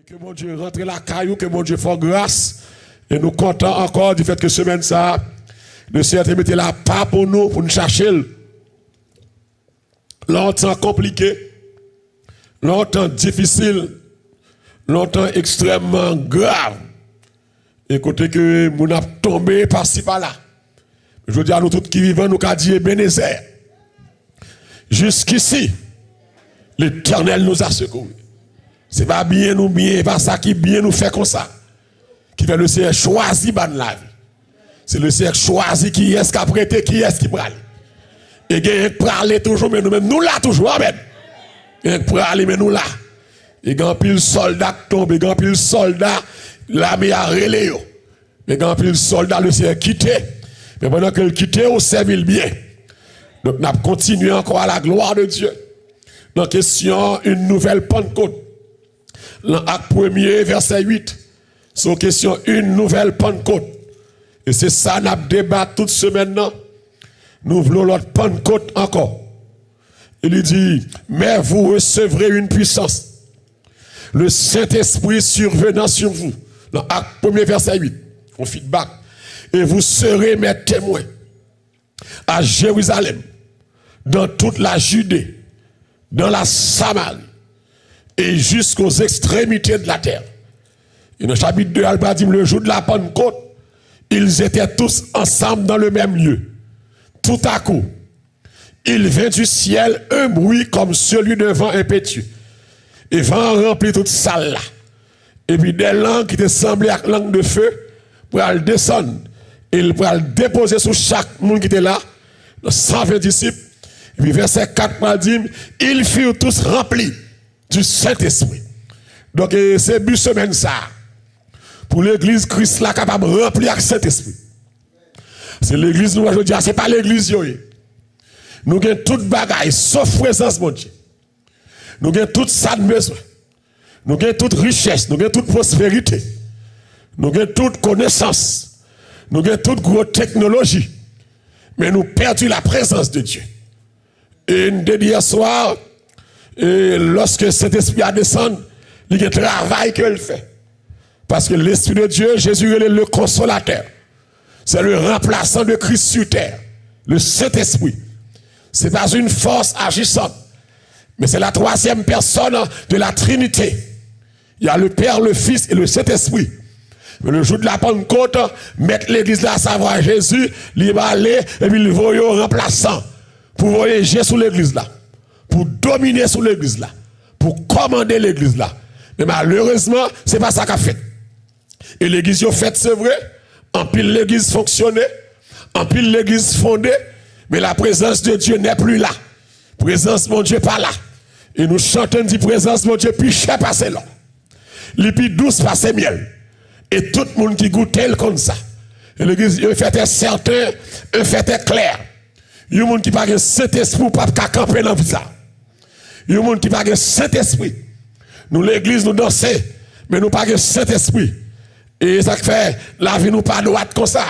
Que mon Dieu rentre la caillou, que mon Dieu fasse grâce. Et nous comptons encore du fait que semaine ça, le Seigneur a mis la part pour nous chercher. Longtemps compliqué, longtemps difficile, longtemps extrêmement grave. Écoutez que nous avons tombé par-ci par-là. Je veux dire à nous tous qui vivons, nous avons dit Ebenezer. Jusqu'ici, l'Éternel nous a secourus. C'est pas bien nous bien, pas ça qui bien nous fait comme ça. Qui fait le Seigneur choisi ban la vie. C'est le Seigneur choisi qui est-ce qui a prêté, qui est-ce qui prale. Et qui prale toujours, mais nous-mêmes, nous là toujours, amen. Et prale, mais nous là. Et quand pile soldat tombe, et quand pile soldat, l'armée a relé. Mais quand pile soldat, le Seigneur quitté. Mais pendant que le quitté, on servi bien. Donc, nous continuons encore à la gloire de Dieu. Dans question, une nouvelle Pentecôte. Dans Acte 1er, verset 8. C'est question, une nouvelle Pentecôte. Et c'est ça, nous débat toute semaine. Nous voulons l'autre Pentecôte encore. Il dit, mais vous recevrez une puissance. Le Saint-Esprit survenant sur vous. Dans Acte 1er, verset 8. On feedback. Et vous serez mes témoins à Jérusalem, dans toute la Judée, dans la Samarie et jusqu'aux extrémités de la terre. Et dans le chapitre 2, Albert dit, le jour de la Pentecôte, ils étaient tous ensemble dans le même lieu. Tout à coup, il vint du ciel un bruit comme celui d'un vent impétueux. Et vent remplit toute salle là. Et puis des langues qui étaient semblées à langue de feu, pour aller descendre. Et il pour aller déposer sur chaque monde qui était là, 120 disciples. Et puis verset 4 dit, ils furent tous remplis du Saint-Esprit. Donc c'est but semaine ça. Pour l'église, Christ là capable de remplir avec Saint-Esprit. C'est l'église, nous, je dis, c'est pas l'église, nous avons toute bagaille, sauf présence, mon Dieu. Nous avons toute ça de besoin. Nous avons toute richesse, nous avons toute prospérité. Nous avons toute connaissance. Nous avons toute grosse technologie. Mais nous perdons la présence de Dieu. Et hier soir, et lorsque cet esprit a descendu, il y a un travail qu'il fait. Parce que l'Esprit de Dieu, Jésus est le consolateur. C'est le remplaçant de Christ sur terre. Le Saint-Esprit. Ce n'est pas une force agissante. Mais c'est la troisième personne de la Trinité. Il y a le Père, le Fils et le Saint-Esprit. Mais le jour de la Pentecôte, mettre l'église là à savoir Jésus, il va aller et puis il va au remplaçant. Pour voyager sur l'église là. Pour dominer sur l'église là. Pour commander l'église là. Mais malheureusement, ce n'est pas ça qu'a fait. Et l'église a fait, c'est vrai. En pile l'église fonctionnait. En pile l'église fondée. Mais la présence de Dieu n'est plus là. Présence mon Dieu pas là. Et nous chantons dit présence mon Dieu plus cher passer là. Les plus douce passer miel. Et tout le monde qui goûtait comme ça. Et l'église, il fait un certain, un fait clair. Il y a des gens qui parlent de Saint-Esprit pour ne pas camper dans ça. Il y a des gens qui parlent de Saint-Esprit. Nous, l'église, nous dansons, mais nous parlons de Saint-Esprit. Et ça fait la vie nous pas droite comme ça.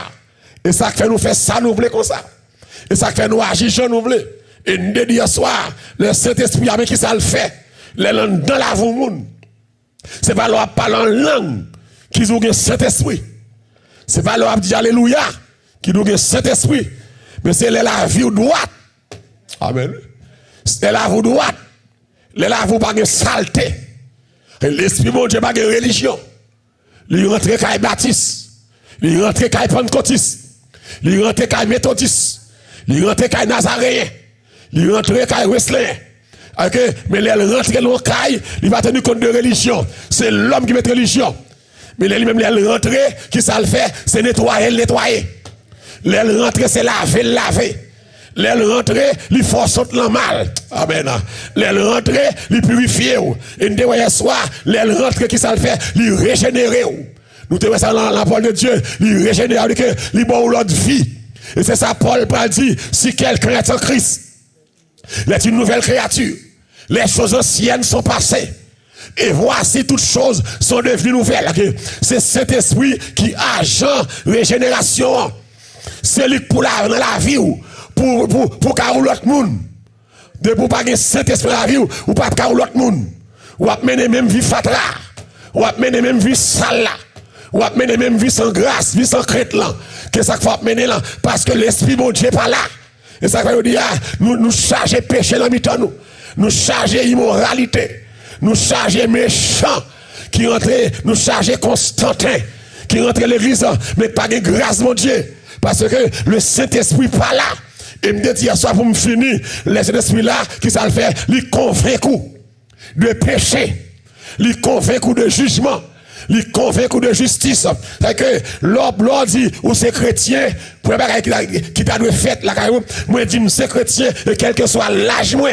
Et ça fait nous faire ça nous voulons comme ça. Et ça fait nous agir comme nous voulons. Et nous dire soir, le Saint-Esprit, avec qui ça le fait, les langues dans la vie monde. C'est pas leur parler en langue qui ont le Saint-Esprit. C'est pas leur dire alléluia qui ont le Saint-Esprit. Mais c'est la vie droite. Amen. C'est la vie droite. La vie pas de saleté. L'Esprit mon Dieu pas de religion. Il rentre quand baptiste. Il rentre quand pentecôtiste. Il rentre quand méthodiste. Il rentre quand nazaréen. Il rentre quand wesleyen. OK, mais il rentre dans le caille, il va tenir compte de religion. C'est l'homme qui met religion. Mais lui-même, il rentre, qui ça le fait, c'est nettoyer, nettoyer. Il rentre, c'est laver, laver. Il rentre, il force le mal. Amen. Il rentre, il purifie. Et nous devons soir, il rentre, qui ça le fait, il régénère. Nous devons ça dans la parole de Dieu, il régénère, il bon l'autre vie. Et c'est ça, Paul dit, si quelqu'un est en Christ, il est une nouvelle créature. Les choses anciennes sont passées. Et voici toutes choses sont devenues nouvelles. C'est cet esprit qui agent régénération. C'est lui pour la vie pour carrer l'autre monde. De pour pas que cet esprit la vie ou pas carrer l'autre monde. Ou à mener même vie fatra. ou a mené même vie sale là, ou a mené même vie sans grâce, vie sans crête là, que ça faut mener là, parce que l'esprit bon Dieu pas là. Et ça veut dire, nous charger péché dans mi-temps nous charger immoralité, nous charger méchant, qui rentre, nous charger Constantin, qui rentre l'église, mais pas de grâce mon Dieu, parce que le Saint-Esprit pas là. Et me dit hier soir pour me finir, le Saint-Esprit là, qui ça le fait, il convainc de péché, il convainc de jugement, il convainc de justice. C'est que l'homme dit, ou c'est chrétien, pour qui t'a dû faire la carrière, moi dis, c'est chrétien, et quel que soit l'âge, moi,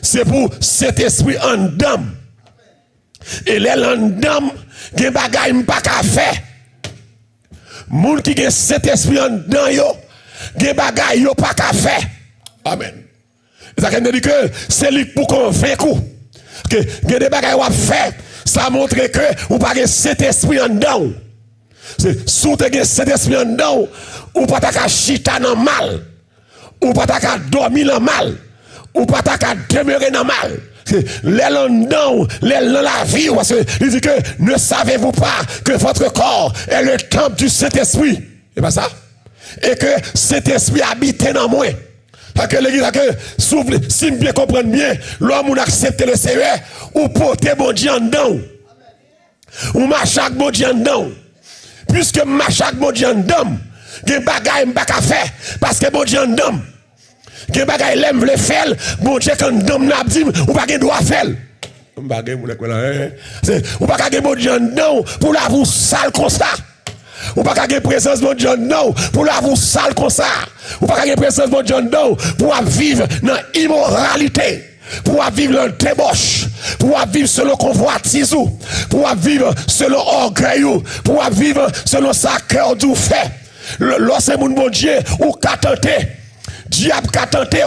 c'est pour cet esprit en dame. Et les en dame, il y a des bagages pas qu'à faire. Moun qui a cet esprit en dame, yo, il y a des bagages yo pas qu'à faire. Amen. Ça veut dire que c'est lui pour convaincre. Que il y a des bagages à faire. Ça montre que vous n'avez pas cet esprit en dedans. Si vous avez cet esprit en dedans, vous ne pouvez pas chita dans le mal. Vous ne pouvez pas dormir dans le mal. Vous ne pouvez pas demeurer dans le mal. Les en dedans, les dans la vie, parce qu'il dit que ne savez-vous pas que votre corps est le temple du Saint-Esprit. C'est pas ça? Et que cet esprit habite dans moi. Parce que l'église, si vous bien comprendre bien, l'homme accepte le Seigneur, ou porter bon Dieu en dedans. Ou marcher avec bon Dieu en dedans. Puisque marcher avec bon Dieu en dedans, il y a des bagages qui ne faire parce que bon Dieu en dedans. Il y a des bagages qui aiment le faire, bon Dieu en dedans n'a pas dit, ou pas de droit faire. Ou pas de bon Dieu en dedans pour la vous sale comme ça. Ou pas qu'à présence de Dieu non pour la vous sale comme ça. Ou pas qu'à présence de Dieu non pour vivre dans l'immoralité, pour vivre dans le débauche, pour vivre selon convoitise, pour vivre selon orgueil, pour vivre selon sa cœur du fait. Lorsque mon bon Dieu ou qu'a tenté, diable qu'a tenté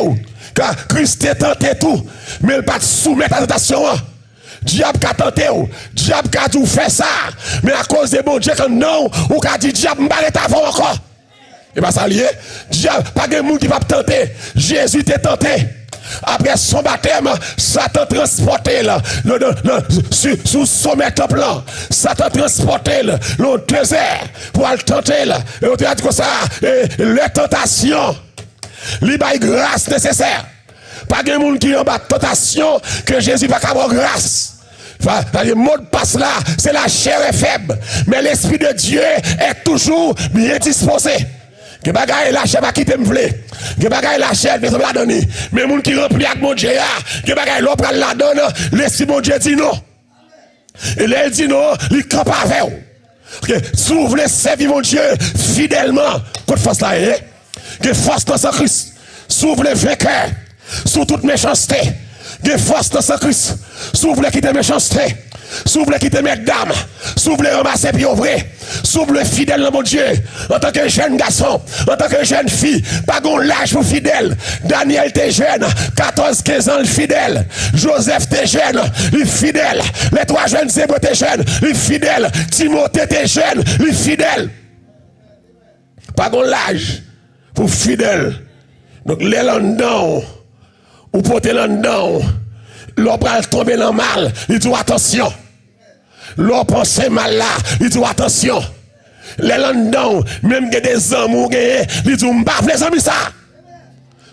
car Christ a tenté tout, mais il pas soumettre à la tentation. Diable qu'a tenté, diable qu'a tout fait ça, mais à cause de bon Dieu, non, ou qu'a dit diable m'a arrêté avant encore. Et bien ça lié, diable, pas de monde qui va tenter. Jésus t'a tenté. Après son baptême, Satan transporté là, sous sommet temple là, Satan transporté là, le désert pour le tenter là. Et on te dit comme ça, les tentations, les bail grâce nécessaire. Pas de monde qui en bas tentation que Jésus va avoir grâce. Le mot de passe là, c'est la chair est faible, mais l'esprit de Dieu est toujours bien disposé. Que bagaille la chair va quitter me vle. Que bagaille la chair va la donner. Mais moun qui rempli avec mon Dieu, que bagaille l'on prend la donne, l'esprit mon Dieu dit non. Et là il dit non, il campe avec vous. Que si vous voulez servir mon Dieu fidèlement, côté force là, que force dans son Christ. Si vous voulez vainqueur sous toute méchanceté, de force dans ce Christ, si vous voulez quitter méchanceté, si vous voulez quitter mesdames, si vous voulez ramasser puis ouvrir, si vous voulez fidèle dans mon Dieu, en tant que jeune garçon, en tant que jeune fille, pas gon l'âge pour fidèle. Daniel était jeune, 14-15 ans, fidèle. Joseph était jeune, il fidèle. Les trois jeunes zèbres étaient jeunes, il fidèle. Timothée était jeune, il fidèle. Pas gon l'âge pour fidèle. Donc les landons, ou porter l'endon, l'on va tomber dans le mal, il dit attention. L'on pense mal là, il dit attention. Les landons, même que des amours, il dit m'baf les amis ça.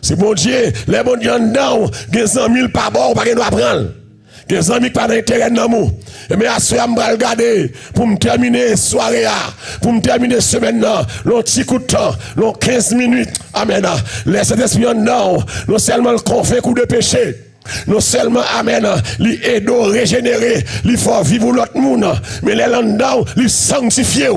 C'est bon Dieu, les bons dieux dedans, des amis pas bon, pas de prendre. Des amis qui pas d'intérêt dans nous. Mais à ce moment, je vais regarder pour me terminer soirée, pour me terminer semaine, l'on petit coup de temps, l'on 15 minutes. Amen. Laissez l'esprit en non, non seulement le conflit coup de péché. Non seulement, amen, li aide régénérer, li faut vivre l'autre monde, mais les landau, li sanctifier.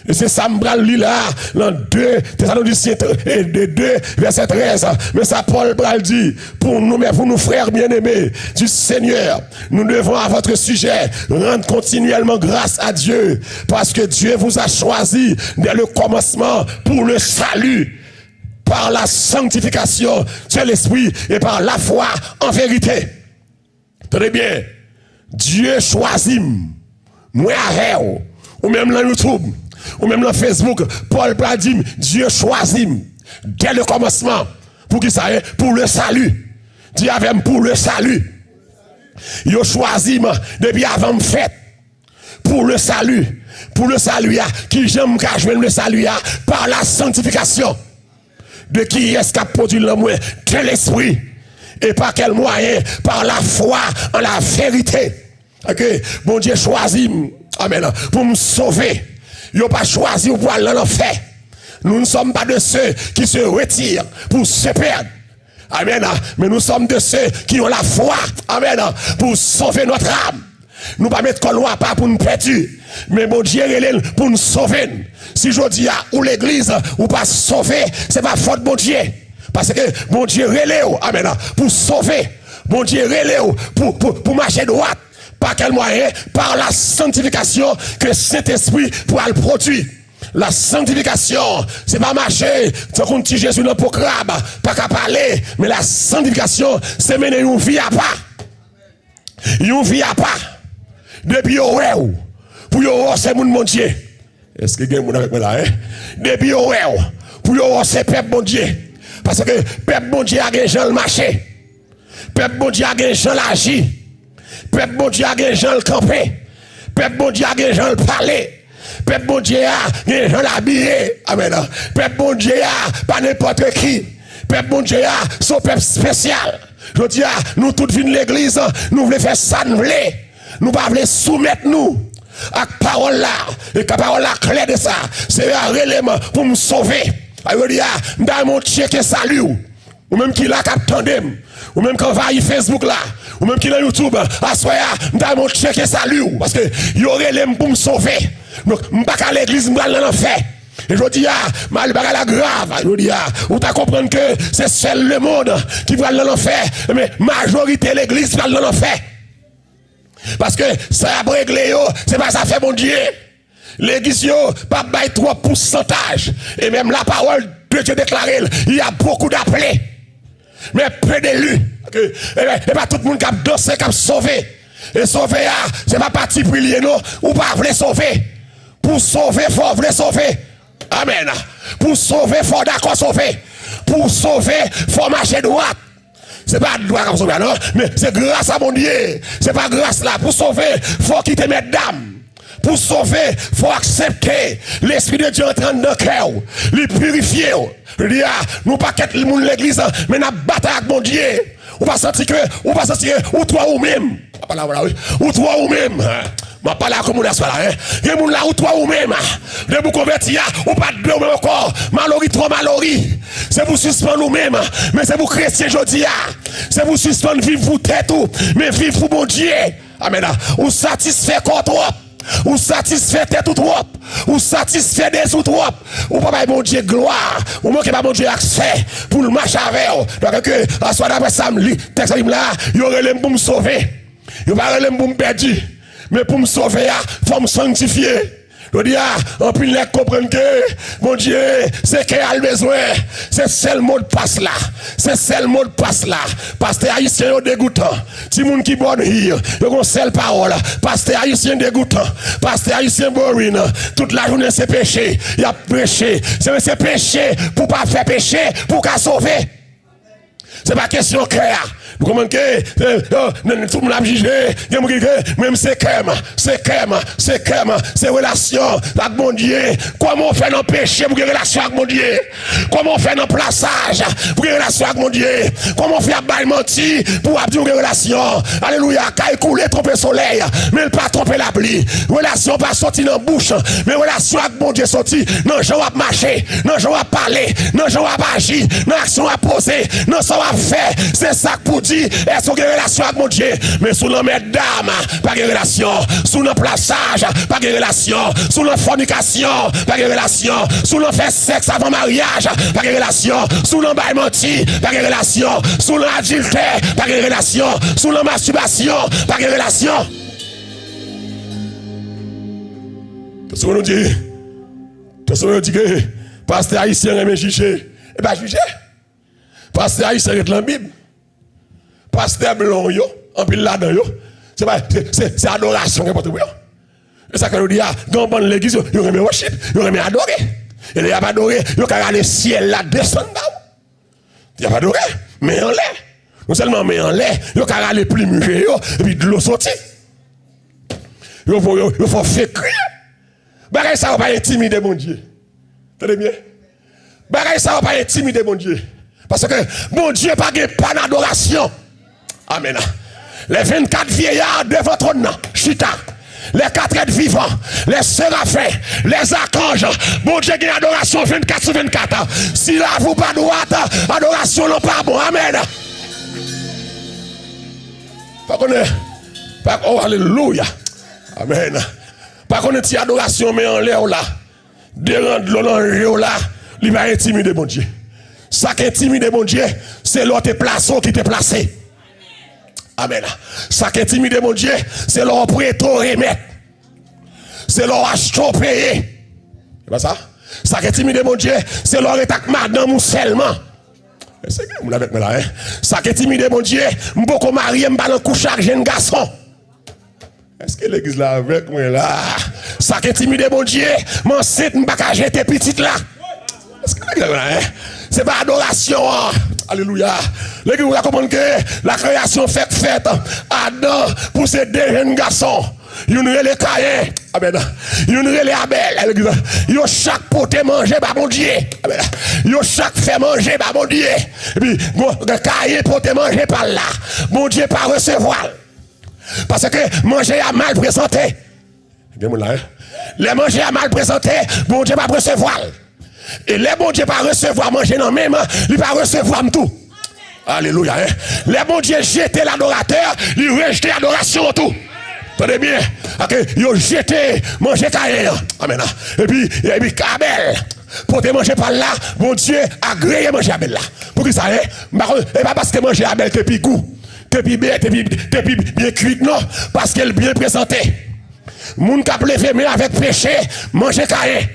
Et c'est ça m'bral li là, dans 2 Thessaloniciens 2, verset 13. Mais ça Paul bral dit, pour nous, mais pour nous frères bien-aimés du Seigneur, nous devons à votre sujet rendre continuellement grâce à Dieu, parce que Dieu vous a choisi dès le commencement pour le salut, par la sanctification de l'esprit et par la foi en vérité. Tenez bien, Dieu choisit, moi avec ou même dans YouTube, ou même dans Facebook, Paul dit, Dieu choisit dès le commencement, pour qui ça est? Pour le salut. Dieu avait pour le salut. Il a choisi depuis avant me fait. pour le salut. Pour le salut, qui j'aime qu'à jouer le salut par la sanctification. De qui est-ce qu'a produit l'amour de l'esprit. Et par quel moyen? Par la foi en la vérité. Ok, bon Dieu choisit, amen, pour me sauver. Il n'a pas choisi pour aller en enfer. Nous ne sommes pas de ceux qui se retirent pour se perdre. Amen. Mais nous sommes de ceux qui ont la foi. Amen. Pour sauver notre âme. Nous ne pas mettre qu'on pas pour nous perdre. Mais bon Dieu est pour nous sauver. Si je dis ou l'église ou pas sauver, c'est pas faute bon Dieu. Parce que bon Dieu relève. Amen. Pour sauver. Bon Dieu relève pour marcher droit. Par quel moyen? Par la sanctification que Saint-Esprit pourra le produire. La sanctification, c'est pas marcher, c'est qu'on tire Jésus dans le crabe, pas qu'à parler, mais la sanctification, c'est mener une vie à pas. Une vie à pas. Depuis yo pour yo c'est mon Dieu. Est-ce que quelqu'un avec moi là, hein? Depuis yo pour yo c'est peuple bon Dieu. Parce que peuple bon Dieu a des gens le marché. Peuple bon Dieu a des gens l'agir. Peuple bon Dieu a des gens le camper. Peuple bon Dieu a des gens le parler. Peuple bon Dieu a des gens l'habiller. Amen. Peuple bon Dieu a pas n'importe qui. Peuple bon Dieu a son peuple spécial. Je dis nous tous venons l'église, nous voulons faire ça, nous voulons. Nous pas voulons soumettre nous à la parole là. Et la parole là claire de ça. C'est un élément pour me sauver. Je dis m'd'a mon check et salut. Ou même qui là qu'attendem. Ou même quand va y Facebook là. Ou même qui là YouTube. À soya m'd'a mon check et salut. Parce que y aurait l'élément pour me sauver. Donc m'pas à l'église m'd'a l'enfer. Et je dis, mal la grave. Je dis, ou t'as comprendre que c'est seul le monde qui va dans l'enfer. Mais majorité l'église va dans l'enfer. Parce que ça a réglé, c'est pas ça fait mon Dieu. L'église, pas bail trop pourcentage. Et même la parole de Dieu déclarée, il y a beaucoup d'appelés. Mais peu d'élus. Et pas tout le monde qui a dansé, qui a sauvé. Et sauver, c'est pas parti prier, non. Ou pas voulez sauver. Pour sauver, il faut vouloir sauver. Amen. Pour sauver, il faut d'accord sauver. Pour sauver, il faut marcher droit. C'est pas droit comme sauver, non? Mais c'est grâce à mon Dieu. C'est pas grâce là. Pour sauver, il faut quitter mes dames. Pour sauver, il faut accepter l'Esprit de Dieu entrant dans le cœur. Le purifier. Nous pas quitter le monde de l'église, mais nous battons avec mon Dieu. Ou pas sentir que, ou toi ou même. Ou toi ou même. Je ne parle pas comme on a là. Il y a des gens là où toi ou même. De vous convertir, ou pas de ou même encore. Malori, trop malori. C'est vous suspendre ou même. Mais c'est vous chrétiens aujourd'hui. C'est vous suspendre vivre vous tête ou. Mais vivre pour mon Dieu. Amen. Ou satisfait quoi trop. Ou satisfait tête ou trop. Ou satisfait des ou trop. Ou pas mon Dieu gloire. Ou manquez pas mon Dieu accès. Pour le marcher avec. Donc que, à soit d'après ça, texte là, il y aurait les pour me sauver. Il y aurait les pour me perdre. Mais pour me sauver, il faut me sanctifier. Je dis, en plus, les comprennent que, mon Dieu, c'est qu'il y a le besoin. C'est seul mot de passe là. C'est seul mot de passe là. Pasteur haïtien est dégoûtant. Si moun qui bonne hier, il y a une seule parole. Pasteur haïtien dégoûtant. Pasteur haïtien bourrine. Toute la journée, c'est péché. Il y a péché. C'est péché pour pas faire péché, pour qu'à sauver. C'est pas question claire. Vous comprenez que tout le monde a jugé, même c'est relation avec mon Dieu. Comment on fait nos péchés pour une relation avec mon Dieu? Comment on fait nos plaçages pour une relation avec mon Dieu? Comment on fait à mentir pour avoir une relation? Alléluia, quand il coule, tromper le soleil, mais il pas tromper la pluie. Relation pas sortir dans la bouche, mais relation avec mon Dieu sorti. Non, je vais marcher, non, je vais parler, non, je vais agir, non, action à poser, non, ça va faire. C'est ça pour dire, est-ce qu'il y a une relation avec mon Dieu? Mais sous le mesdames, pas de relation. Sous le plaçage, pas de relation. Sous la fornication, pas de relation. Sous le fait sexe avant mariage, pas de relation. Sous le bail menti, pas de relation. Sous l'adultère, pas de relation. Sous la masturbation, pas de relation. Qu'est-ce qu'on nous dit? Qu'est-ce qu'on nous dit que pasteur haïtien aime juger? Eh bien, juger. Pasteur haïtien est dans la Bible. Pasteur blanc, en pile là-dedans, c'est adoration qui est pour et ça que nous dit, dans l'église, il aime worship, il aime adorer. Et il n'y a pas adoré, il y a le ciel là descendre. Il n'y a pas adoré, mais en l'air. Non seulement mais en l'air, il y a les plus mûrs et puis de l'eau sortie. il faut faire crier. Bagay ça va pas intimider mon Dieu. Tenez bien. Bagay ça va pas intimider mon Dieu. Parce que mon Dieu pas de pas d'adoration. Amen. Les 24 vieillards devant ton nom, chita. Les 4 êtres vivants, les séraphins, les archanges, bon Dieu, une adoration 24 sur 24. Si là vous pas droite, adoration non pas bon. Amen. Oh, alléluia. Amen. Par contre, adoration, mais en l'air là, de l'eau là, il va intimider mon Dieu. Ça qui intimide mon Dieu, c'est l'autre placé qui te placé. Amen. Ça qui intimide mon Dieu, c'est leur prêt au remettre. C'est leur acheter payé. C'est pas ça? Ça qui intimide mon Dieu, c'est leur état madame ou seulement. C'est que vous l'avez là, hein? Ça qui intimide mon Dieu, beaucoup marié, m'balance coucher avec jeune garçon. Est-ce que l'église là avec moi là? Ça qui intimide mon Dieu, mon site m'baka jeter petite là. Est-ce que l'église là, hein? C'est pas adoration. Hein? Alléluia. L'église vous comprendre que la création fait Adam pour ces deux jeunes garçons. Ils ont les Caïn. Amen. Ils ont les Abel. Ils ont chaque poté manger par mon Dieu. Amen. Ils ont chaque fait manger par mon Dieu. Et puis, Caïn poté manger par là. Mon Dieu pas recevoir. Parce que manger a mal présenté. Les manger a mal présenté, mon Dieu pas recevoir. Et les bon Dieu pas recevoir manger non même, il va recevoir tout. Alléluia. Hein? Les bon Dieu jeter l'adorateur, il rejette l'adoration tout. Tenez bien, ils ont jeté manger Caïn. Amen. Et puis Abel, pour te manger par là, mon Dieu a agréé manger Abel là. Pour que ça, hein? Et pas parce que manger Abel te puis goût, te puis bien cuit, non, parce qu'elle bien présenté. Moun qui a levé mais avec péché, manger Caïn.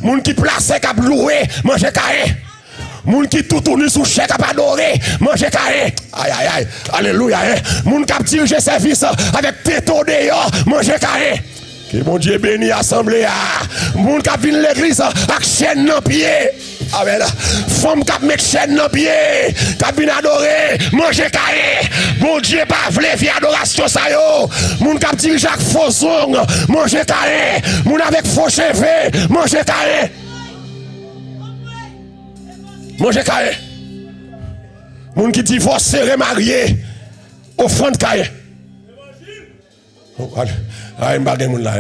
Moun qui place cap loué, manger Caïn. Moun qui tout tourne sous chèque cap adoré, manger Caïn. Aïe aïe aïe. Alléluia. Moun qui dirige service avec této dehors, manger Caïn. Que mon Dieu bénit l'assemblée. Moun qui vient l'église avec chaîne dans pied. Amen. Femme qui met chaîne dans pied, qui vient adorer, manger Caïn. Mon Dieu pas vle faire adoration ça yo. Moun qui dirige avec faux ongles, manger Caïn. Moun avec faux cheveux, manger Caïn. Manger Caïn. Moun qui divorce, remarié, offrande Caïn. Ah, il y a moun là.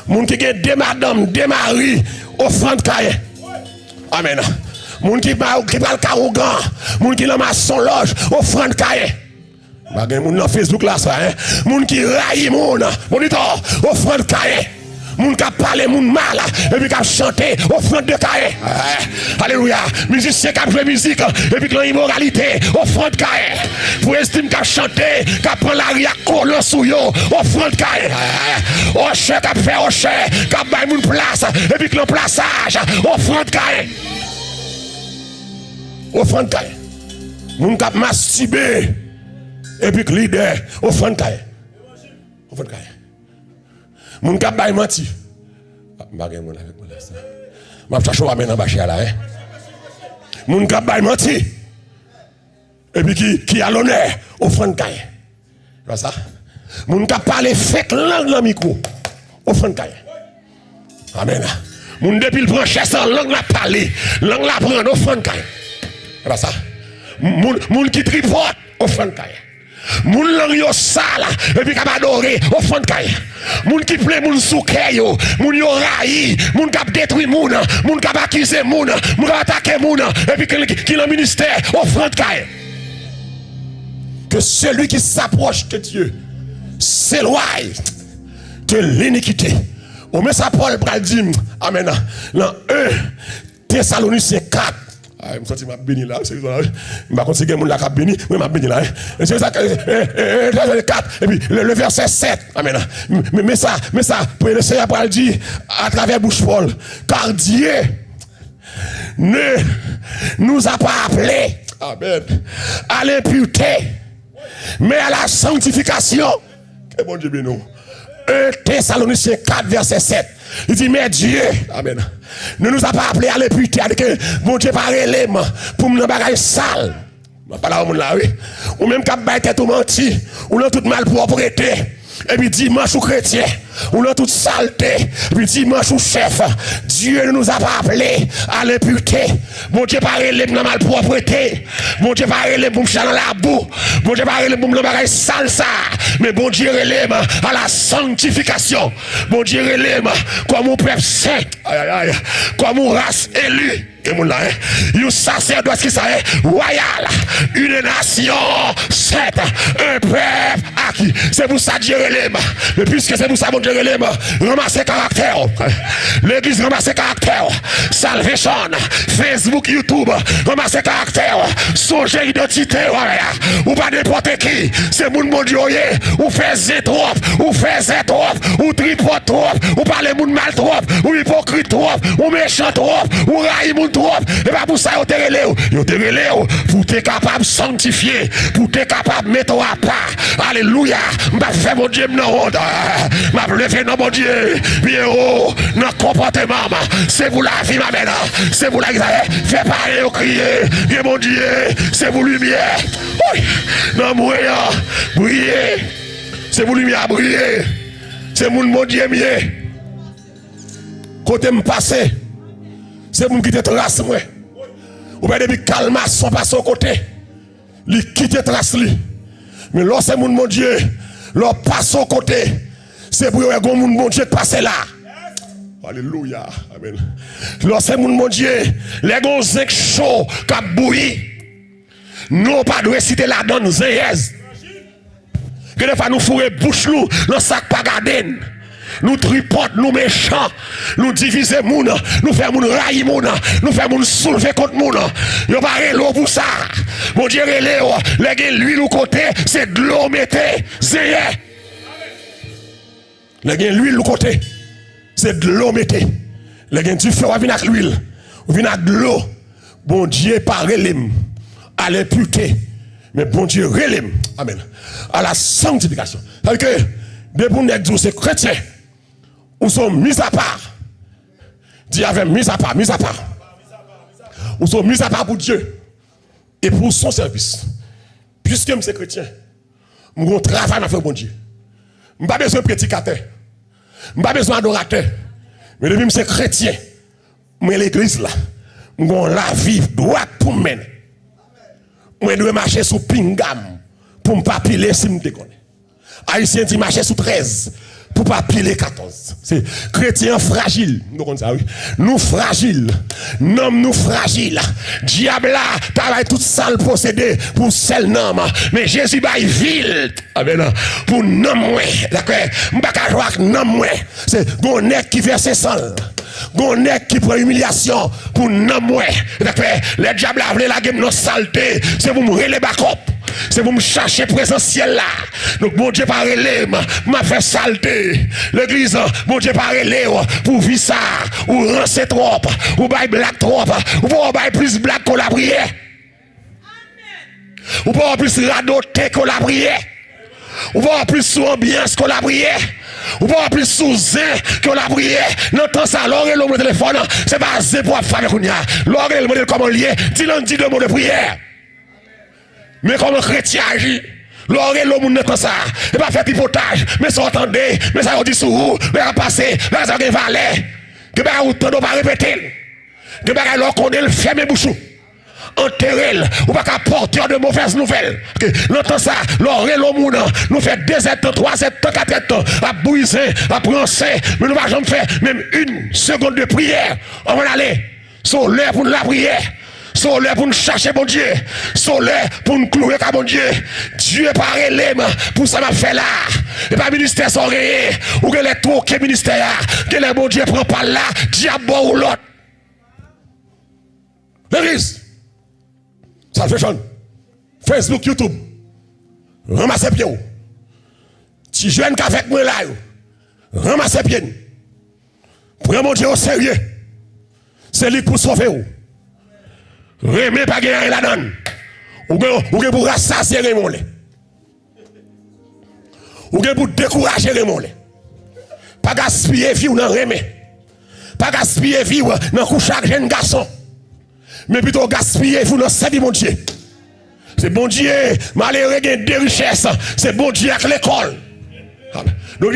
Moun qui a deux madames, deux maris, offrande Caïn. Amen. Moun qui parle carougan, moun qui l'a son loge, offrande Caïn. Bagay moun dans Facebook là ça, hein. Moun qui raille moun, monitor, offrande Caïn. Moun qui parle moun mal, et puis qui chante, offrande de Caïn. Alléluia. Musicien qui joue musique, et puis qui a immoralité, offrande Caïn. Pour estime qui chante, qui prend la ria collant sous yo, offrande Caïn. Oche qui fait oche, qui baille moun place, et puis qui le plaçage, offrande Caïn. Offrande Caïn. Moun qui masturbé, et puis qui leader, offrande Caïn. Offrande Caïn. Moun kap bay menti. Bagay moun avec moi là ça. M'a chercher wa men en bachia là hein. Moun kap bay menti. Et puis qui a l'honneur offrande Caïn. Comme ça. Moun kap parler fake langue dans micro. Offrande Caïn. Amen. Moun depuis le brancher sans langue la parler, langue la prendre offrande Caïn. Comme ça. Moun qui tripote offrande Caïn. Moun lang yo sale et puis k'ap adorer offrande Caïn. Moun qui plaît moun souké yo, moun yo raï, moun k'ap détruit moun k'ap accuser moun k'ap attaquer moun et puis qui le ministère offrande Caïn. Que celui qui s'approche de Dieu s'éloigne de l'iniquité. Au moins ça Paul pral dit amen dans 1 Thessaloniciens 4. Ah, je me sens béni là, c'est ça. Je vais continuer mon la cap béni, mais je béni là. C'est ça 4 et puis le verset 7. Amen. Mais ça, le Seigneur va le dire à travers bouche Paul, car Dieu ne nous a pas appelés amen, à l'impureté, mais à la sanctification. Que bon Dieu béni. 1 Thessaloniciens 4 verset 7. Il dit mais Dieu, amen, ne nous a pas appelé à l'impureté, que mon Dieu pas l'élément pour nous bagaille sale. Pas là oui. Ou même qu'à bailler tête ou menti, ou non tout mal propreté. Et puis dimanche ou chrétien, on a toute saleté. Et puis dimanche ou chef, Dieu ne nous a pas appelés à l'impureté. Mon Dieu pas relé dans la malpropreté. Mon Dieu pas relé pour me dans la boue. Mon Dieu pas relé pour me dans la salsa. Mais bon Dieu relé à la sanctification. Bon Dieu relé comme mon peuple saint. Comme mon race élue. Un sacerdoce qui s'est royal, une nation sainte, un peuple acquis. C'est pour ça que Dieu relève. Mais puisque c'est pour ça que Dieu relève, ramassez caractère. L'église ramassez caractère. Salvation, Facebook, YouTube, ramassez caractère. Songez identité. Ou pas n'importe qui. C'est mon Dieu. Ou faites trop, ou faites trop, ou tripote trop, ou parlez moun mal trop, ou hypocrite trop, ou méchant trop, ou raille moun trop. Et pas pour ça, vous te relève pour être capable de sanctifier, pour être capable de mettre à part. Alléluia. Je vais faire mon Dieu dans honte. Je vais lever dans mon Dieu. Bien haut, dans le comportement. C'est vous la vie, ma mère. C'est vous la vie. Fais parler au crier. Bien mon Dieu. C'est vous lumière. Non, moyen. Briller. C'est vous lumière briller. C'est mon Dieu mieux. Côté me passer. C'est pour quitter trace moi. Ou bien depuis calme son passe au côté. Il quitte trace lui. Mais lorsque mon Dieu, leur passe au côté, c'est pour que mon Dieu passe là. Alléluia. Amen. Lorsque mon Dieu, les gros zinc chaud qui bouilli. Nous pas de citer la donne zéhez. Que des fois nous fourrer bouche nous dans sac pas garder. Nous tripote, nous méchants, nous diviser moun, nous faire moun railler moun, nous faire moun soulever contre moun. Yo pas l'eau pour ça. Mon Dieu relé, les l'huile au côté, c'est de l'eau mettez, zéye. Les l'huile au côté, c'est de l'eau mettez. Les du feu, on vient avec l'huile, on vient avec de l'eau. Bon Dieu pas relé à l'impureté, mais bon Dieu relé, amen, à la sanctification. C'est-à-dire que des bons nègres, c'est chrétiens. Ou sont mis à part. Dieu avait mis à part, mis à part. Ou sont mis à part pour Dieu et pour son service. Puisque je suis chrétien, je vais travailler à faire bon Dieu. Je n'ai pas besoin de prédicateur. Je n'ai pas besoin d'adorateur. Mais depuis que je suis chrétien, je suis l'église là. Je vais la vivre droite pour me mener. Je dois marcher sous pingam pour ne pas piler si je me déconne. Haïtien dit marcher sous 13. Pour pas piler 14. C'est chrétien fragile. Nous fragiles. Nous fragiles. Diable là, travaille toute sale possédé pour seul nom. Mais Jésus baille ville. Pour nom moi. D'accord? M'baka jouer avec nom moi. C'est gonnek qui verse sang. Gonnek qui prend humiliation pour nom moi. D'accord? Les diables a voulu la game nos saleté. C'est pour mourir les backup. C'est pour me chercher présentiel là. Donc, mon Dieu pas relé, m'a fait saleté. L'église, mon Dieu pas relé pour vivre ça. Ou rancer trop. Ou bailler blague trop. Ou pas bailler plus blague qu'on la prière. Ou pas plus radoter qu'on la prière. Ou pas plus sous ambiance qu'on la prière. Ou pas plus sous zin qu'on la prière. N'entend ça, l'oreille le téléphone. C'est pas zin pour faire avec nous. L'oreille le modèle comment lié. Dis-le, dis deux mots de prière. Mais comme un chrétien agit, l'oreille l'homme n'est pas ça. Et pas faire pipotage, mais ça entendez, mais ça dit sous vous, mais ça passe, mais ça va valer. Que bien autant de pas répéter. Que bien alors qu'on est le ferme bouchou. Enterré, ou pas qu'à porteur de mauvaises nouvelles. L'entend ça, l'oreille l'homme nous fait 2 ans, 3 ans, 4 ans, à bouiser, à prononcer, mais nous ne pouvons jamais faire même une seconde de prière. On va aller sur l'heure pour la prière. Soleil pour nous chercher bon Dieu. Soleil pour nous clouer comme bon Dieu. Dieu pas relé pour ça m'a fait là. Et pas ministère sans rien. Ou que les trop que ministère. Que les bon Dieu prend pas là. Diable ou l'autre. L'église. Salvation. Facebook, YouTube. Ramassez pieds. Si jeune qu'avec moi là. Ramassez pieds. Prenez mon Dieu au sérieux. C'est lui pour sauver vous. Remé pas gagner la donne. Ou pour rassasier Raymond. Ou pour décourager Raymond. Pas gaspiller vie ou dans remé. Pas gaspiller vie dans coucher avec jeune garçon. Mais plutôt gaspiller vie dans servir mon Dieu. C'est bon Dieu, malheureux gagne des richesses. C'est bon Dieu avec l'école. Donc,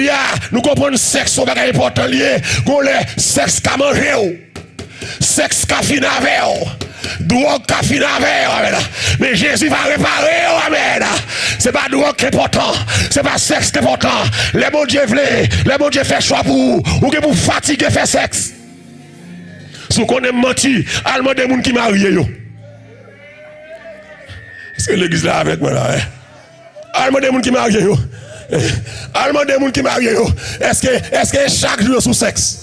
nous comprenons le sexe, c'est un important lié. Le sexe qui a mangé, sexe qui a fini avec, drogue qui a fini avec. Mais Jésus va réparer, amen. C'est pas drogue qui est important, c'est pas sexe qui est important. Les bon Dieu veulent, les bon Dieu fait choix pour vous, ou que vous fatiguez faire sexe. Si vous connaissez menti, allemand des gens qui marient. Est-ce que l'église là avec moi là? Allemand des gens qui marient. Allemand des gens qui marient. Est-ce que chaque jour sous sexe?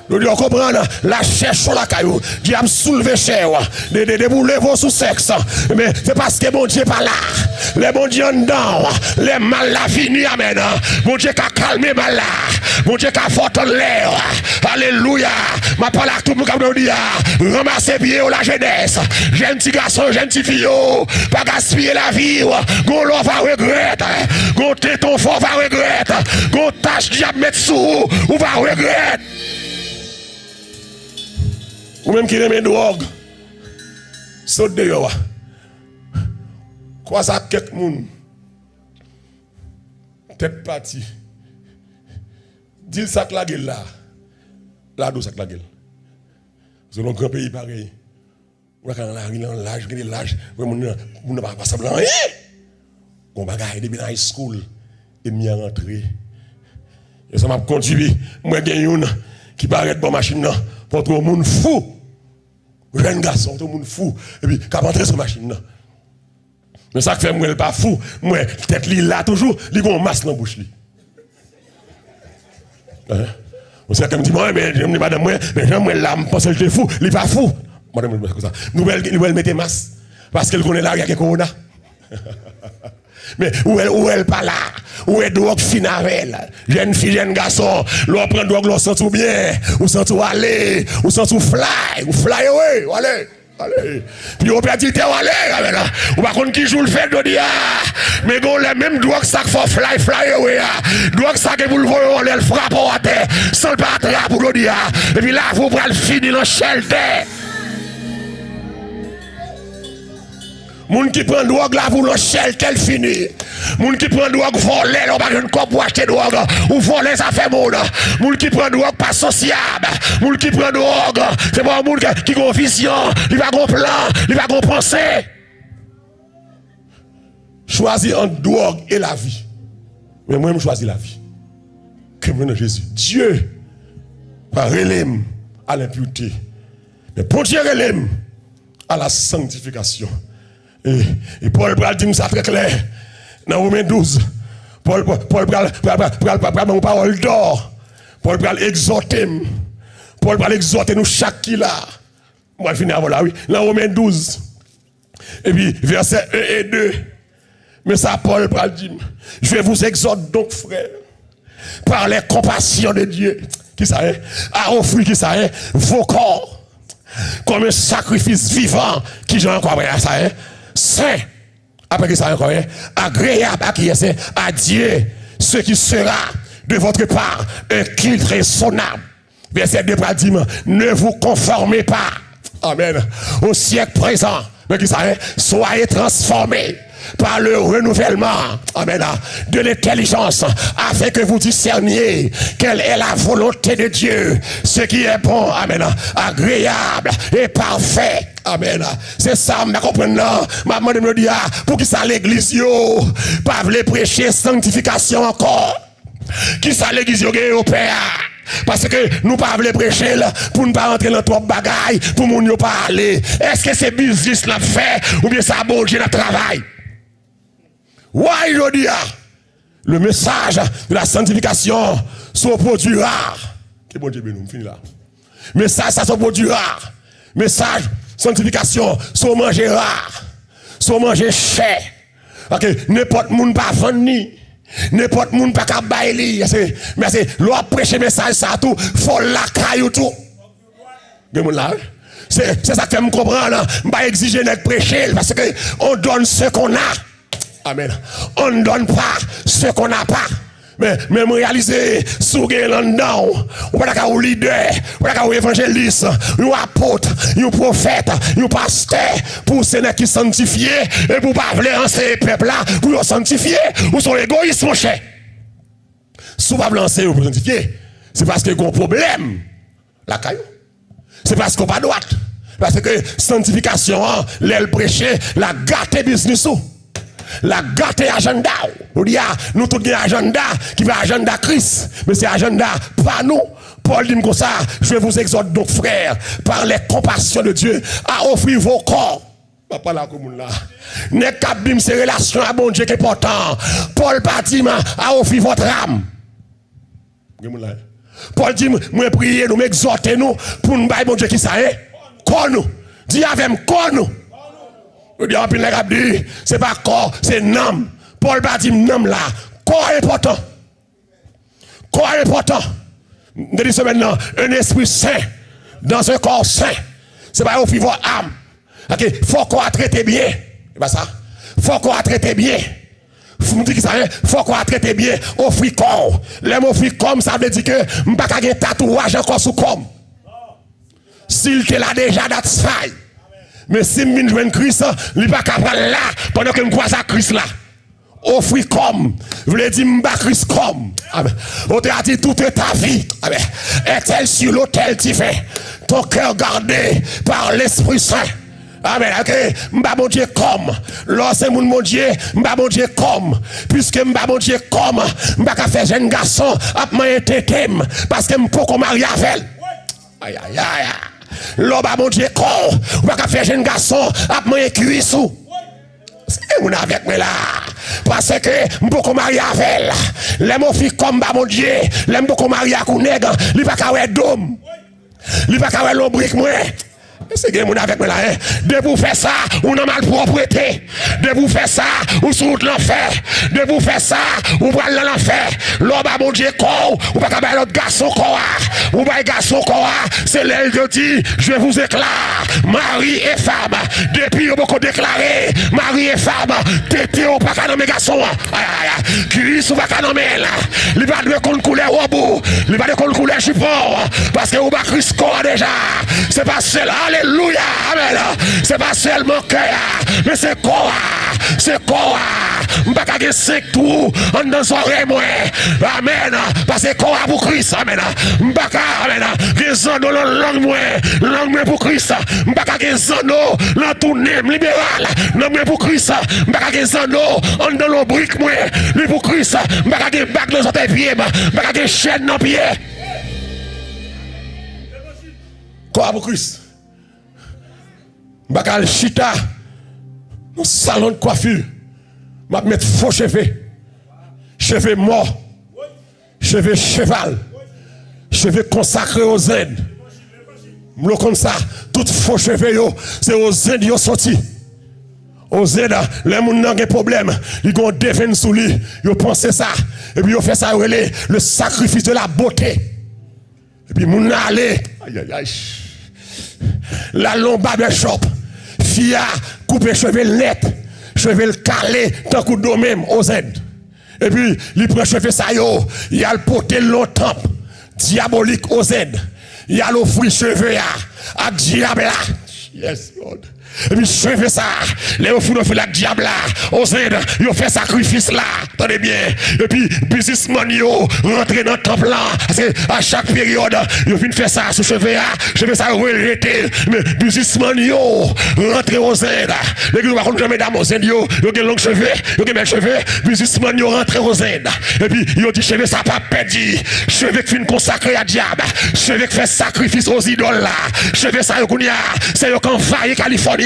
Nous devons comprendre la chair sur la caillou. Dieu a soulevé chair. De vous lever sous sexe. Mais c'est parce que mon Dieu n'est pas là. Les bon Dieu en dedans. Les mal la fini. Amen. Mon Dieu qui a calmé mal là. Mon Dieu qui a fort en l'air. Alléluia. Ma parole à tout le monde qui dit ramassez bien la jeunesse. Jeune petit garçon, jeune petit fille. Pas gaspiller la vie. Gon l'on va regretter. Gon téton fort va regretter. Gon tâche diable mettre sous. Ou va regretter. Ou même qui remet drogue, saute de yo. Quoi ça, quelques moun, tête partie, dis ça que la gueule là, là d'où ça que la gueule. C'est un grand pays pareil. Ou là, quand on a l'âge, on n'a pas semblant rien. On va gagner depuis high school, et m'y rentrer. Et ça m'a conduit, moi, j'ai une qui paraît pour machine, pour tout le monde fou. Jeune garçon, tout le monde fou. Et puis, qui a rentré sur machine. Mais ça fait moi, pas fou. Moi, tête li là toujours, il y a une masse dans la bouche. On sait comme dit, moi, mais je me dis, madame, moi, mais j'aime là, je pense que je suis fou. Il n'est pas fou. Madame, comme ça. Nous allons mettre masse. Parce qu'elle connaît là, il y a corona. Mais où elle pas là? Où est drogue fine avec elle? Jeune fille, jeune garçon, l'on prend drogue, l'on sent tout bien, ou sent tout aller, ou sent tout fly, ou fly away, allez. Puis on peut dire, allez, ou par contre qui joue le fait de dire, mais bon, les mêmes drogues, ça faut fly away, drogue, ça que vous le voyez, on le frappe à terre, sans le pas attraper pour le dire, et puis là, vous pouvez le finir dans shelter. Moun qui prend drogue là pour le shell qu'elle finit. Moun qui prend drogue voler, on va une cop pour acheter drogue. Ou voler ça fait monde. Moun qui prend drogue pas sociable. Moun qui prend drogue, c'est pas un monde qui est officiant. Il va un plan, il va penser. Choisir entre drogue et la vie. Mais moi, je choisis la vie. Que maintenant Jésus. Dieu va relève à l'impureté. Mais pour Dieu relève à la sanctification. Et Paul va dire ça très clair. Dans Romains 12, Paul va une parole d'or. Paul va exhorter. Paul va exhorter nous chaque qui là. Moi, je finis avant là, oui. Dans Romains 12. Et puis, verset 1 et 2. Mais ça, Paul va dire, je vous exhorte donc, frère, par les compassions de Dieu, qui ça est, à offrir, qui ça est, vos corps, comme un sacrifice vivant, qui j'en encore ça est, saint, après que ça encore agréable à qui est à Dieu, ce qui sera de votre part un culte raisonnable. Verset 2 dit, ne vous conformez pas, amen, au siècle présent, mais qui ça est, soyez transformés par le renouvellement, amen, de l'intelligence, afin que vous discerniez quelle est la volonté de Dieu, ce qui est bon, amen, agréable et parfait. Amen. C'est ça, je comprends. Maman me dit, pour qui ça l'église, yo, pas voulez prêcher sanctification encore. Qui ça l'église, yo, au père? Parce que nous pas voulons prêcher là, pour ne pas rentrer dans trop de bagailles, pour nous ne pas aller. Est-ce que c'est business là fait, ou bien ça bon Dieu dans travail? Ouais, je dis, le message de la sanctification, son produit rare. Que bon Dieu nous finit là. Message, ça son produit rare. Message, sanctification, son manger rare, son manger cher. Ok, n'importe monde pas vendre n'importe monde pas bailler. Mais c'est l'on prêcher message ça tout, faut la caillou tout. C'est ça que fait me comprendre. Je pas exiger d'être prêcher parce que on donne ce qu'on a. Amen. On ne donne pas ce qu'on n'a pas. Mais même réaliser, si vous avez là-dedans, vous n'avez pas un leader, vous n'avez pas un évangéliste, un apôtre, un prophète, un pasteur, pour ceux qui sont sanctifiés, et pour ne pas vouloir enseigner le peuple là, pour les sanctifier, ou sont égoïstes, mon cher. Si vous ne lancez pour sanctifier, c'est parce qu'il y a un problème. La caillou. C'est parce qu'on pas droite. Parce que sanctification, l'aile prêcher, la gâté business. La gâté agenda. Nous tous avons un agenda qui va agenda Christ. Mais c'est agenda pas nous. Paul dit comme ça, je vous exhorte donc frères, par les compassions de Dieu, à offrir vos corps. Pas là comme là. N'est qu'à bim ces relations à bon Dieu qui est important. Paul dit à offrir votre âme. Paul dit, moi prier nous, m'exhorter nous pour nous bailler bon Dieu qui ça est. Quoi nous? Dis avec quoi nous? Vous dites, c'est pas corps, c'est nom. Paul dit nom là. Corps important. Corps important. Je dis maintenant, un esprit saint dans un corps saint. C'est pas offrir votre âme. Ok, faut qu'on traite bien. C'est pas ça. Faut qu'on traite bien. Vous dites que ça, faut qu'on traite bien. Offrir corps. L'homme offrir comme ça veut dire que je ne peux pas avoir tatouage encore sous comme. S'il te l'a déjà, that's fine. Mais si je viens de Christ, il ne peut pas capable là pendant que je croise à Christ là. Offrir comme. Vous voulez dire, je Christ comme. On t'a dit toute ta vie. Est-elle sur l'autel tu fais? Ton cœur gardé par l'Esprit Saint. Amen. Ok. M'ba mon Dieu comme. Lorsque mon Dieu, m'ba mon Dieu comme. Puisque m'ba mon Dieu comme. M'ba ka faire jeune garçon. Ap man tetem. Parce que m'po qu'on marie avec. Aïe aïe aïe. L'homme mon Dieu comme. M'ba ka faire jeune garçon. Ap man cuissou. C'est mon avec moi là. Parce que m'po qu'on marie avec. Les mon fille comme ba mon Dieu. Les m'po qu'on marie avec nèg. Li pa ka wè dôme. Li pa ka wè l'ombrique moi. C'est que mon avec moi là, hein. De vous faire ça, on a mal propriété. De vous faire ça, ou sous l'enfer. De vous faire ça, ou va dans l'enfer. L'homme a mon Dieu corps, ou pas qu'à l'autre garçon corps. Ou pas garçon corps, c'est l'aile de dit, je vous déclare, mari et femme. Depuis on beaucoup déclaré, mari et femme, tété ou pas qu'à nommer garçon. Christ ou pas qu'à nommer là. Il va de qu'on couleur au bout. Il va de qu'on couleur support. Parce que ou pas Christ corps déjà. C'est pas seul. Alléluia, amen. C'est pas seulement cœur, mais c'est quoi? C'est quoi? M'baka ge 5 trous en dans oreille moi. Amen. Parce que quoi pour Christ, amen. M'baka, amen. Ge zano langue moi pour Christ. M'baka ge zano la tournée libéral, langue pour Christ. M'baka ge zano en dans l'obrique moi, lui pour Christ. M'baka ge bac dans tes pieds, m'baka ge chaîne dans pied. Quoi pour Christ? Bakal chita dans salon de coiffure, m'a mettre faux cheveux, cheveux morts, cheveux cheval, cheveux consacrés aux Indes. M'lo comme ça, tout faux cheveux yo, c'est aux Indes yo sorti. Aux Indes, les gens n'ont pas de problème, ils ont devin sous lui, ils pensent ça, et puis ils fait ça le sacrifice de la beauté. Et puis moun allé, aïe aïe aïe. La lombarde shop, fia couper cheveux net, cheveux calé, tant que d'eau même aux aides. Et puis, il prend cheveux ça yo, il a le poté longtemps, diabolique aux aides. Il a l'offrir cheveux à diable. Yes, Lord. Et puis, cheveux ça, les offrir la diable aux aides, ils ont fait sacrifice là, attendez bien. Et puis, businessman yo, rentré dans le temple là, parce que à chaque période, ils viennent faire ça sous cheveux ça relaté. Mais businessman yo, rentré aux aides. Les gens ne jamais dames aux aides yo, ils ont longs cheveux, ils ont belles cheveux, businessman yo rentré aux aides. Et puis, ils ont dit cheveux ça pas perdu, cheveux qui finissent consacré à diable, cheveux qui fait sacrifice aux idoles là, cheveux ça yo kounya, c'est yo quand faille Californie.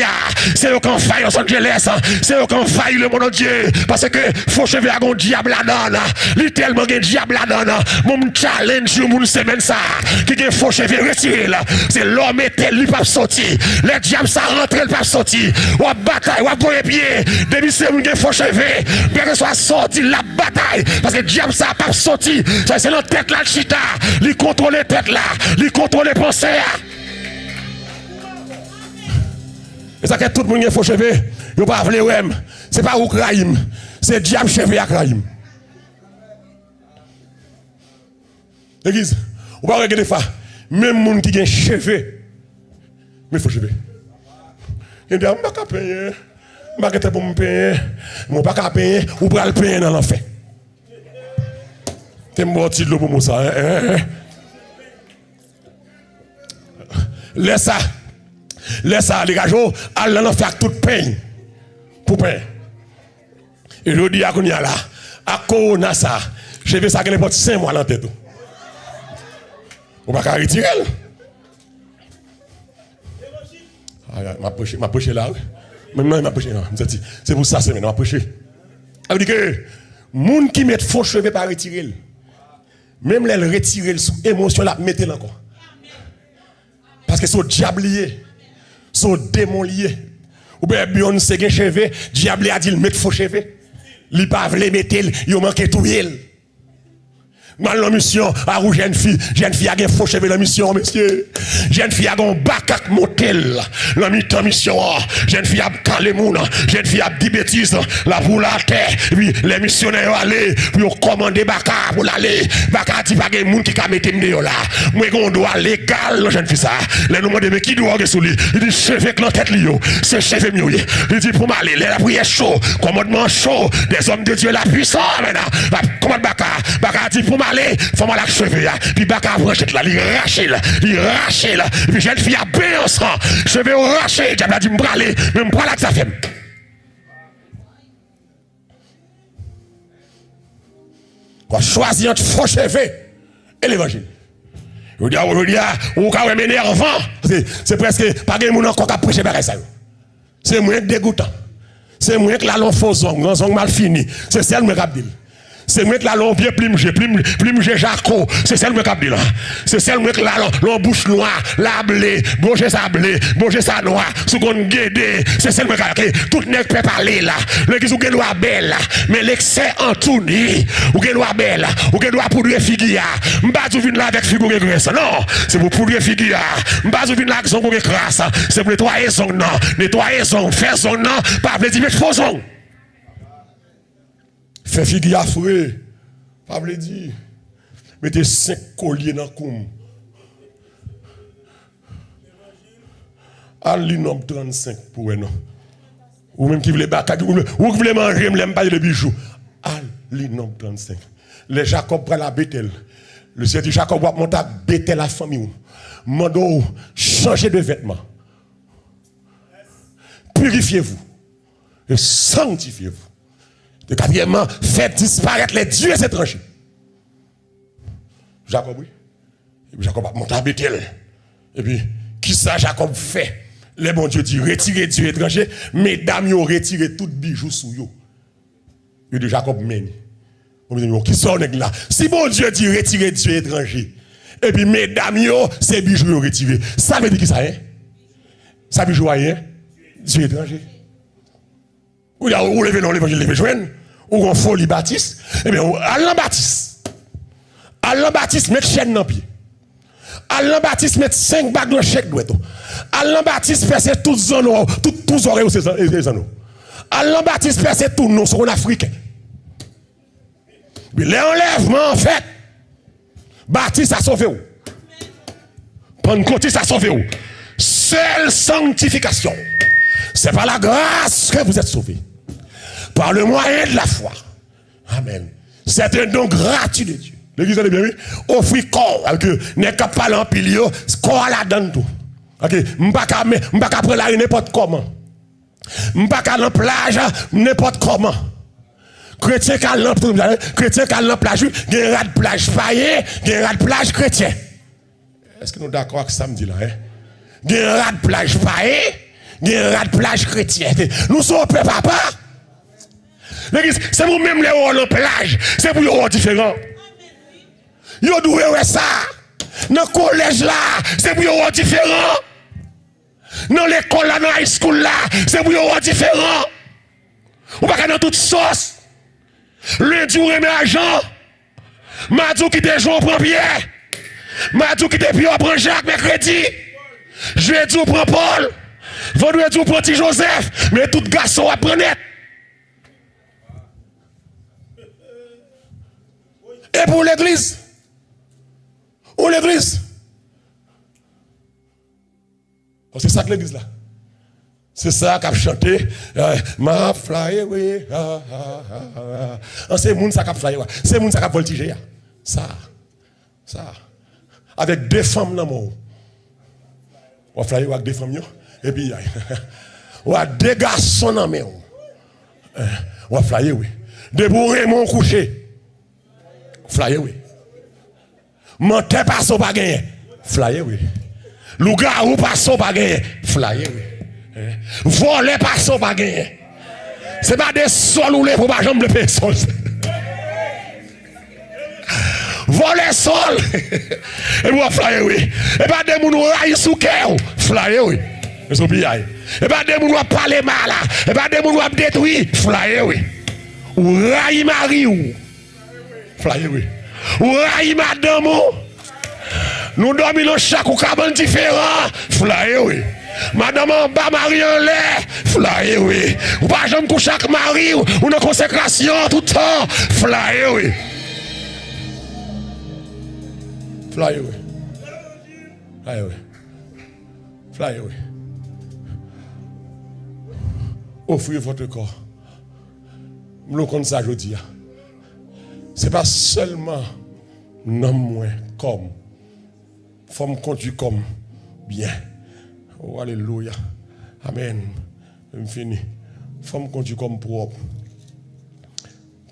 C'est eux qui ont failli Los Angeles, c'est eux qui ont failli le monde entier. Parce que faux cheveux à un diable là-dedans, littéralement un diable là-dedans. Mon challenge sur mon semaine ça, qui est faux cheveux retiré là. C'est l'homme et tel, il pas sorti. Les diables ça rentre, il pas sorti. Ou à bataille, ou à boire pied. Depuis c'est un faux cheveux, bien que soit sorti la bataille. Parce que le diable ça pas sorti. C'est notre tête là, chita. Il contrôle la tête là, il contrôle les pensées. Et ça que tout le monde est faux cheveux, il ne pas voulu ouais. C'est pas Ukraine, c'est diable cheveux à Kraïm. L'église, on va regarder ça. Même monde qui a cheveux, mais faux cheveux. Il dit, je ne vais pas payer, je ne vais pas payer, je ne vais pas payer, ou pas le payer dans l'enfer. T'es morti de l'eau pour moi ça. Laisse ça. Laisse ça, les gars, allez en faire toute peine. Pour peine. Et je dis à Kounia là, à Corona ça, je vais ça qu'elle porte 5 mois dans la tête. On va pas retirer. Ma poche là. Maintenant, ma poche là. C'est pour ça, c'est maintenant, ma poche. Ça veut dire que, les gens qui mettent faux cheveux pas retirer. Même les retirer sous émotion, là, mettez-le encore. Parce que c'est au diable lié. C'est au démon lié. Ou bien, Beyoncé gen cheveux, diable a dit le mettre faux cheveux. Il pas veut mettre, il manque tout il. Mal la mission, à où jeune fille a gen faux cheveux la mission, monsieur. Jeune fille a gen bakak motel, la mission, jeune fille a calé moun, jeune fille a dit bêtises, la pour la terre, et puis les missionnaires aller, puis on commande baka pour l'aller, baka dit pas gen moun qui ka mette m'de là. Moi gon doit légal, jeune fille ça. Les nous demande mais qui doit sous lui, il dit cheveux que la tête li yo, c'est cheveux mieux. Il dit pour m'aller, la prière chaud, commandement chaud, des hommes de Dieu la puissance maintenant. Commande baka dit pour allez, faut mal cheveux là, puis baka branche là, il rache là, puis jeune fille a bien en sang, cheveux raché, diable a dit me braler, même pas là que ça fait. Quoi choisir entre faux cheveux et l'évangile. Je dis ou quand même énervant, c'est presque pas de monde encore qui prêcher par ça. C'est moins dégoûtant. C'est moins que la long faux zong mal fini. C'est celle me cap dire. C'est moi que la long bien plume Jaco, c'est celle me cap là. C'est celle moi que la long bouche noire, la blé, bonger sa blé, bonger sa noire, sous qu'on guédé, c'est celle me cap tout nèg peut parler là. L'église ou doit belle là, mais l'excès en tout ni, ou doit belle, ou doit poudre figuier. M'pas ou vinn là avec figure graisse. Non, c'est pour poudre figuier. M'pas ou vinn là avec son crasse, c'est pour nettoyer son non, faire son non, pas veut dire mettre faux son. Fait figuier frais, pas veut dire. Mettez 5 colliers dans le coum. Allez, nombre 35 pour non. Ou même qui voulait battre, ou qui voulait manger, m'aime pas de bijoux. Allez, nombre 35. Les Jacob prend la Bethel. Le Seigneur dit Jacob va monter à Bethel la famille. Mando changer de vêtements. Purifiez-vous et sanctifiez-vous. Et quatrièmement, faites disparaître les dieux étrangers. Jacob, oui. Et puis Jacob a monté à Bethel. Et puis, qui ça Jacob fait? Les bons dieux disent retirez Dieu étranger, mesdames, ont retiré tout bijou sous eux. Il dit Jacob mène. Qui sont là? Si bon Dieu dit retirez Dieu étranger, et puis mesdames, ces bijoux retirés, ça veut dire qui ça est? Ça bijou rien? Dieu étranger. Ou levez non l'évangile levez joindre, ou on folie Baptiste, eh bien, Alain Baptiste. Alain Baptiste met chaîne dans pied. Alain Baptiste met 5 bagues dans chaque doigt. Alain Baptiste perce toutes zones, tous oreilles ces anneaux. Alain Baptiste perce tout nous sur l'Africain. Mais l'enlèvement en fait, Baptiste a sauvé où? Pentecôtiste a sauvé où? Seule sanctification. C'est par la grâce que vous êtes sauvés. Par le moyen de la foi. Amen. C'est un don gratuit de Dieu. L'église est bien, oui. Offrir corps. Que n'est qu'à parler en pilier, corps la donne tout. Ok. M'pas prendre la rue n'importe comment. M'pas qu'à la plage n'importe comment. Chrétien qu'à la plage, il y a un rat de plage païen, il y a un rat de plage chrétien. Est-ce que nous sommes d'accord avec ça me dit là? Il y a un rat de plage païen. Il y a un rat de plage chrétien. Nous sommes peu papa. C'est pour même les hauts en plage. C'est pour les hauts différents. Vous devez ça. Dans le collège là, c'est pour les hauts différents. Dans l'école là, dans la high school là, c'est pour les hauts différents. Ou pas dans toute sauce. Lundi, vous remet argent. Mardi, qui te joue, prend Pierre. Mardi, qui te Pierre, prend Jacques, mercredi. Jeudi, prend Paul. Vendredi, prend petit Joseph. Mais tout garçon va prendre. Et pour l'église? Où l'église? C'est ça que l'église là. C'est ça qu'a chanté. Ma fly away. C'est moun ça qu'a fly away. C'est moun ça qu'a voltigé. Ça. Avec deux femmes dans mon. On va flyer avec deux femmes, et puis, on va deux garçons dans mon. On va flyer, oui. Des bourrés, mon couché. Flyer, oui. Menteur passe au bagage. Flyer, oui. Loup-garou passe au bagage. Flyer, oui. Voler passe au bagage. Ce n'est pas des sols ou les pour pas jambe le payer sol. Voler sol. Et vous flyer, oui. Et pas des mouns raillent sous cœur. Flyer, oui. Et pas des mouns parler mal. Et pas des mouns détruire. Flyer, oui. Ou raillent mari ou. Flyer, oui. Ou raillent madame ou. Nous dormons dans chaque cabane différent. Flyer, oui. Madame en bas, mari en l'air. Flyer, oui. Ou pas jamais coucher avec mari ou une consécration tout le temps. Flyer, oui. Flyer, oui. Flyer, oui. Flyer, oui. Offrez votre corps. Nous comme ça, je dis. Ce n'est pas seulement non moins comme. Femme conduit comme bien. Oh, alléluia. Amen. Je finis. Femme conduit comme propre.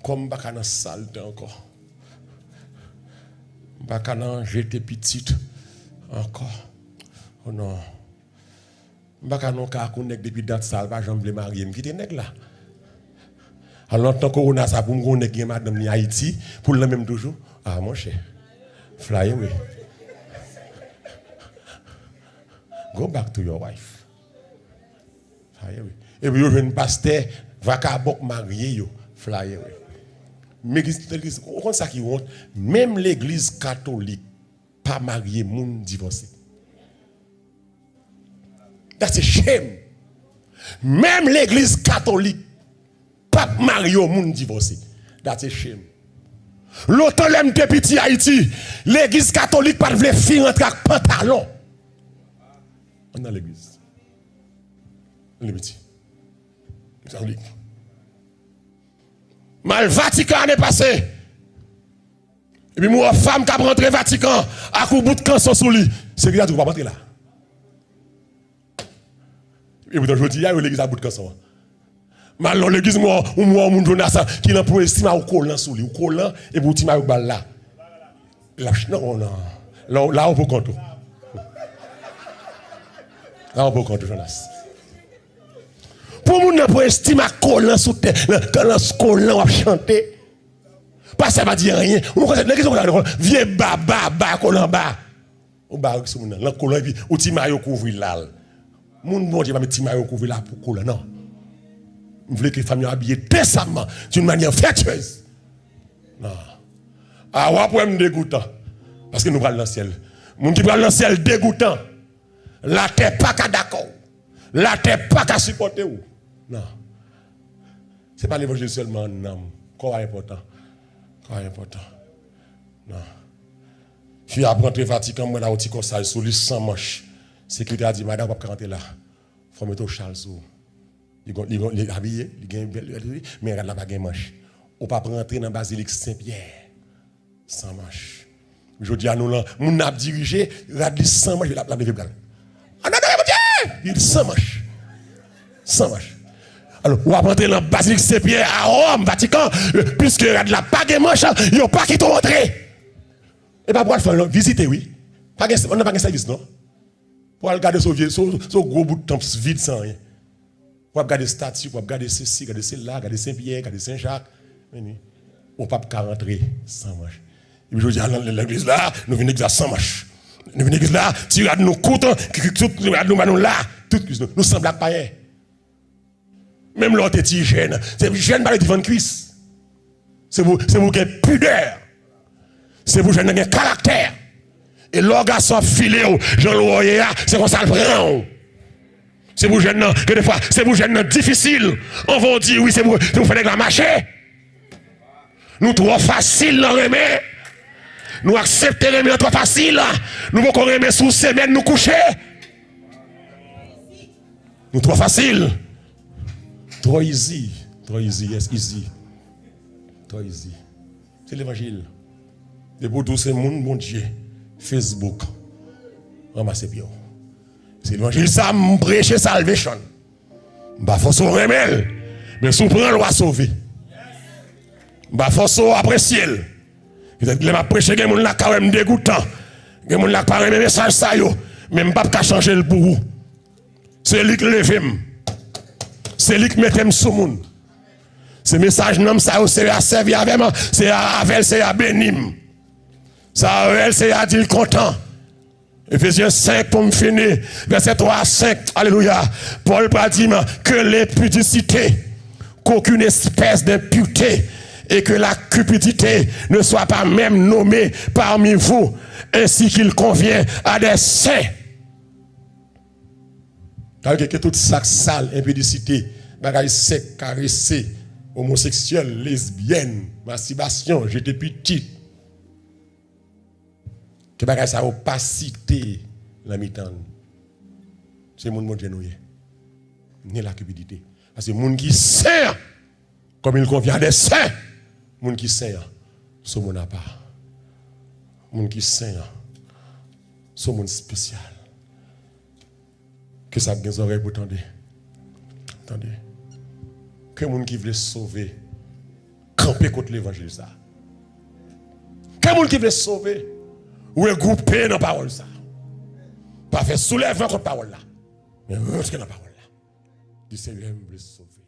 Comme bacana saleté encore. Bacana j'étais petite encore. Oh non. Bacana ka connaître depuis date sale pas j'en voulais marier me quitter nèg là. Alors tant corona ça pour me connaître madame ni Haïti pour le même toujours. Ah mon cher. Fly away. Go back to your wife. Fly away. Et puis, un pasteur va kabok marié yo. Fly away. Mais l'église, on ça qui honte. Même l'église catholique, pas marié, moun divorcé. That's a shame. Même l'église catholique, pas marié, moun divorcé. That's a shame. L'autre l'aime de petit Haïti, l'église catholique pas de faire rentrer avec pantalon. Dans l'église. Les petits. Mal Vatican est passé. Et puis moi, femme qui a rentré Vatican, à coup bout de canson sous lui. C'est qu'il y a tout pas rentrer là. Et puis aujourd'hui, il y a l'église à bout de canson. Mal dans l'église, moi, mon Jonas, qui l'a pour estimer au collant sous lui. Au collant, et puis tu m'as eu balle là. Non. Là, on peut compter. Là, on peut compter, Jonas. Pour moun nan pour estimer collant sous terre, quand collant va chanter. Pas ça va dire rien. On connaît les gens vieux baba collant bas. On ba sur moun nan collant puis ou ti maillot couvrir là. Moun bon Dieu va mettre ti maillot couvrir là pour collant non. On voulait que les familles habillées décemment d'une manière vertueuse. Non. Ah ouais pour me dégoûtant parce que nous prenons dans le ciel. Moun qui prend dans le ciel dégoûtant. La terre pas qu'à d'accord. La terre pas qu'à supporter ou. Non. Ce n'est pas l'évangile seulement, non. Quoi important? Quoi important? Non. Je suis à rentrer Vatican, moi, là, au petit conseil, sous lui, sans manche. Sécurité a dit, madame, vous ne rentrer là. Il faut mettre au châle sous. Il est habillé, il a une belle, mais il n'a pas de manche. On ne peut pas rentrer dans la basilique Saint-Pierre sans manche. Je dis à nous, là, mon a dirigé, il a dit sans manche, il a la levé blanc. Ah non, non, il dit sans manche. Sans manche. Alors, on va rentrer dans la basilique Saint-Pierre à Rome, Vatican, puisque il y a de la bague manche, il n'y a pas qui t'ont rentré. Et pas pour le faire, visiter, oui. On n'a pas de service, non? Pour regarder ce gros bout de temps vide sans rien. Pour regarder statues, pour regarder ceci, regarder celle-là, regarder Saint-Pierre, regarder Saint-Jacques. On ne peut pas rentrer sans manche. Et puis je dis, l'église là, nous venons l'église sans manche. Nous venons l'église là, tu regardes nos côtes, nous regardes nous là, tout, nous semblons païens. Même l'autre est hygiène. C'est hygiène par les différentes cuisses. C'est vous qui avez pudeur. C'est vous qui avez un caractère. Et l'orgasme filé, Jean-Louis, c'est comme ça le prend. C'est vous gênant, que des fois, c'est vous gênant difficile. On va dire, oui, c'est vous faites la marcher. Nous trop facile dans les mains. Nous acceptons les mains trop facile. Nous voulons qu'on remet sous semaine nous coucher. Nous trop facile. Trop easy, yes, easy. Trop easy. C'est l'évangile. Et pour tous ces monde, mon Dieu, Facebook, ramassez bien. C'est l'évangile, ça me prêche salvation. Bah, faut se remettre. Mais si on prend le roi sauvé, bah, faut se apprécier. Peut-être que je prêche, il y a des gens qui sont dégoûtants. Il y a des gens qui parlent de message, mais je ne peux pas changer le pour vous. C'est lui qui lève. C'est lui qui met sur le monde. Ce message, c'est à servir avec moi, c'est à avec, c'est à bénir. Ça, c'est à dire content. Ephésiens 5 pour me finir, verset 3 à 5, alléluia. Paul dit que l'impudicité, qu'aucune espèce d'impureté et que la cupidité ne soit pas même nommée parmi vous, ainsi qu'il convient à des saints. Que toute ça sale, impudicité, bagaille sec, caressé, homosexuel, lesbienne, masturbation, j'étais petit. Que bagaille ça opacité la mi-temps. C'est mon monde genouillé. Ni la cupidité. Parce que moun qui saint comme il convient des saints, moun qui saint ce monde à part. Moun qui saint ce monde spécial. Que ça a des oreilles pour entendre. Attendez. Que moun qui veut sauver camper contre l'évangile ça. Que moun qui veut sauver ou regrouper dans la parole ça. Pas faire soulèvement contre la parole là. Mais rentrer dans la parole là. Du Seigneur me sauver.